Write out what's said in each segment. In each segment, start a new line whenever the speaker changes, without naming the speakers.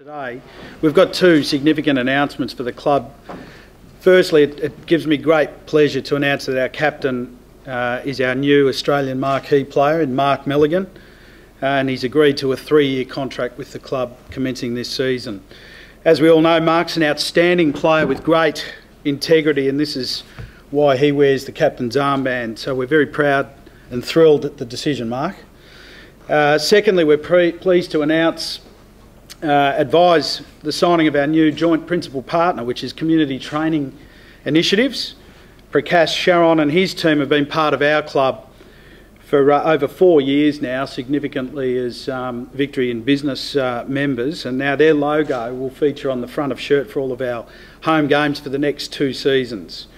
Today, we've got two significant announcements for the club. Firstly, it gives me great pleasure to announce that our captain is our new Australian marquee player in Mark Milligan, and he's agreed to a 3-year contract with the club commencing this season. As we all know, Mark's an outstanding player with great integrity, and this is why he wears the captain's armband. So we're very proud and thrilled at the decision, Mark. Secondly, we're pleased to advise the signing of our new joint principal partner, which is Community Training Initiatives. Prakash Sharon and his team have been part of our club for over 4 years now, significantly as Victory in Business members, and now their logo will feature on the front of shirt for all of our home games for the next 2 seasons.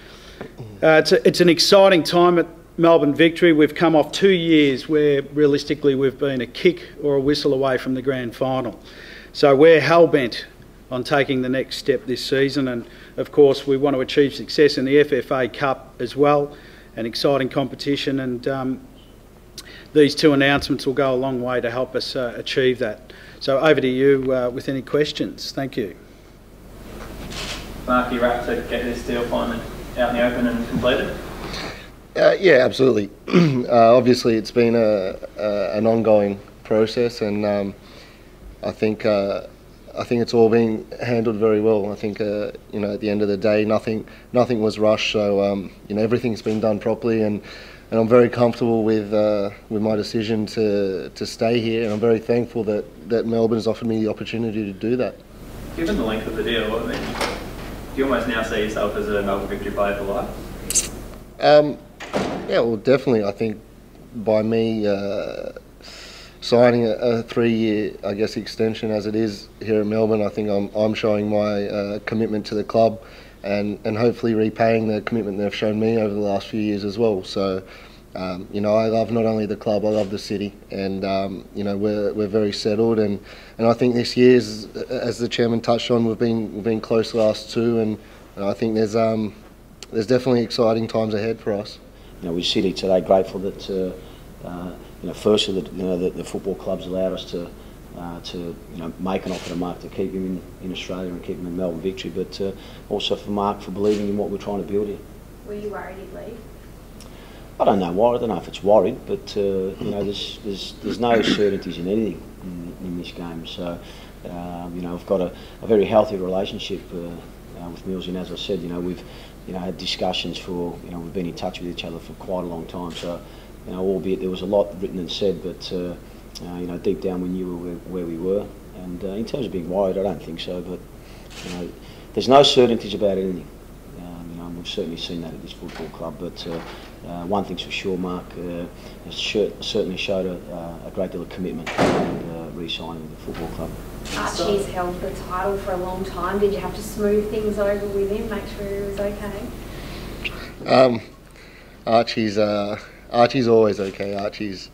It's an exciting time at Melbourne Victory. We've come off 2 years where realistically we've been a kick or a whistle away from the grand final. So we're hell-bent on taking the next step this season, and of course we want to achieve success in the FFA Cup as well, an exciting competition, and these two announcements will go a long way to help us achieve that. So over to you with any questions. Thank you.
Mark, you wrapped to get this deal finally out in the open and completed?
Yeah, absolutely. Obviously it's been an ongoing process, and I think it's all been handled very well. I think you know, at the end of the day, nothing was rushed. So you know, everything's been done properly, and I'm very comfortable with my decision to stay here, and I'm very thankful that Melbourne's offered me the opportunity to do that.
Given the length of the deal, I mean, do you almost now see yourself as a Melbourne Victory player for life?
Yeah, well, definitely. I think by me signing a 3-year, I guess, extension as it is here in Melbourne, I think I'm showing my commitment to the club, and hopefully repaying the commitment they've shown me over the last few years as well. So, you know, I love not only the club, I love the city, and you know, we're very settled, and I think this year, as the chairman touched on, we've been close the last 2, and I think there's definitely exciting times ahead for us.
You know, we're City today grateful that you know, firstly that the football club's allowed us to you know, make an offer to Mark to keep him in Australia and keep him in Melbourne Victory, but also for Mark for believing in what we're trying to build here.
Were you worried he'd leave?
I don't know why. I don't know if it's worried, but you know, there's no certainties in anything in this game. So you know, we've got a very healthy relationship with Mills, and as I said, you know, we've had discussions for, you know, we've been in touch with each other for quite a long time. So, you know, albeit there was a lot written and said, but you know, deep down we knew where we were. And in terms of being worried, I don't think so. But you know, there's no certainties about anything. You know, and we've certainly seen that at this football club. But one thing's for sure, Mark has certainly showed a great deal of commitment and re-signing with the football club.
Archie's held the title for a long time. Did you have to smooth things over with him, make sure he was okay?
Archie's always okay. Archie's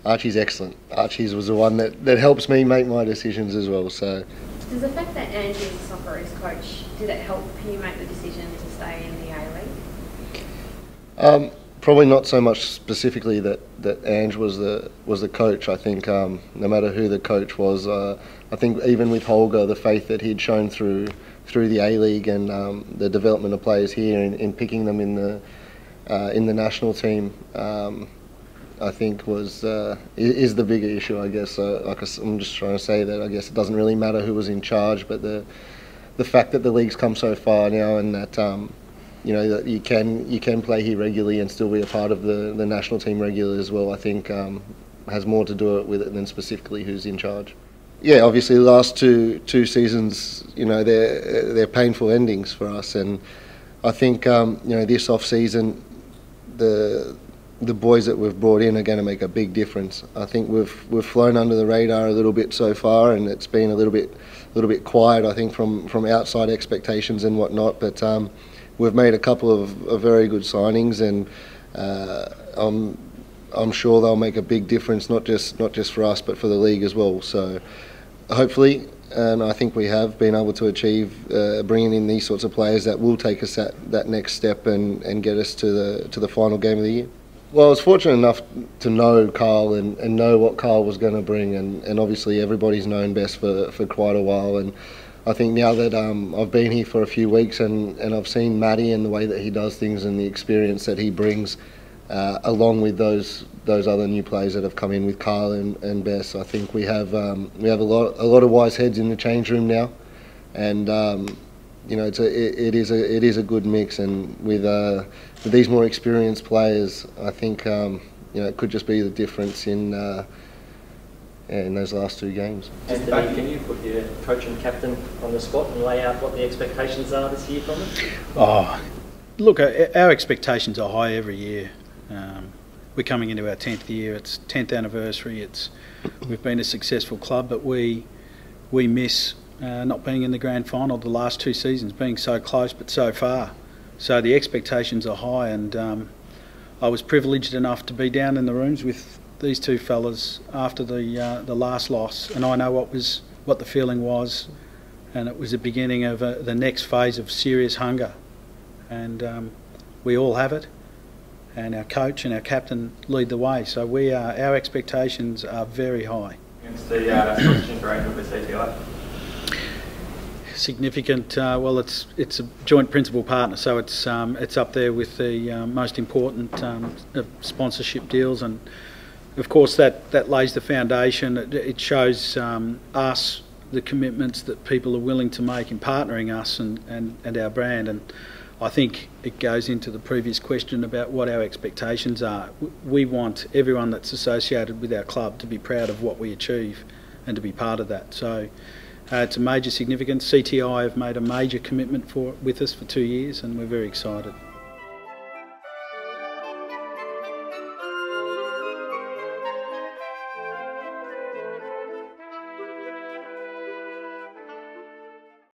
excellent. Archie's was the one that helps me make my decisions as well. So,
does the fact that Ange is a Socceroos coach, did it help you make the decision to stay in the A-League?
Probably not so much specifically that Ange was the coach. I think no matter who the coach was, I think even with Holger, the faith that he'd shown through the A-League and the development of players here in picking them in the national team, I think is the bigger issue, I guess. Like I'm just trying to say that I guess it doesn't really matter who was in charge, but the fact that the league's come so far now, and that you know, that you can play here regularly and still be a part of the national team regularly as well, I think has more to do with it than specifically who's in charge. Yeah, obviously the last two seasons, you know, they're painful endings for us, and I think you know, this off season, the boys that we've brought in are going to make a big difference. I think we've flown under the radar a little bit so far, and it's been a little bit quiet, I think, from outside expectations and whatnot, but we've made a couple of very good signings, and I'm sure they'll make a big difference, not just for us, but for the league as well. So hopefully, and I think we have been able to achieve bringing in these sorts of players that will take us that next step and get us to the final game of the year. Well, I was fortunate enough to know Carl and know what Carl was going to bring, and obviously everybody's known Bess for quite a while, and I think now that I've been here for a few weeks and I've seen Matty and the way that he does things and the experience that he brings, along with those other new players that have come in with Carl and Bess, I think we have a lot of wise heads in the change room now, and you know, it is a good mix, and with these more experienced players, I think you know, it could just be the difference in those last two games.
Anthony, can you put your coach and captain on the spot and lay out what the expectations are this year from them?
Oh, look, our expectations are high every year. We're coming into our 10th year. It's 10th anniversary. We've been a successful club, but we miss not being in the grand final the last two seasons, being so close but so far. So the expectations are high, and I was privileged enough to be down in the rooms with these two fellas after the last loss, and I know what the feeling was, and it was the beginning of the next phase of serious hunger, and we all have it, and our coach and our captain lead the way. So our expectations are very high.
Against the sponsorship arrangement with CTI.
Significant. Well, it's a joint principal partner, so it's up there with the most important sponsorship deals, and of course that lays the foundation. It shows us the commitments that people are willing to make in partnering us and our brand, and I think it goes into the previous question about what our expectations are. We want everyone that's associated with our club to be proud of what we achieve and to be part of that. So it's a major significance. CTI have made a major commitment with us for 2 years, and we're very excited.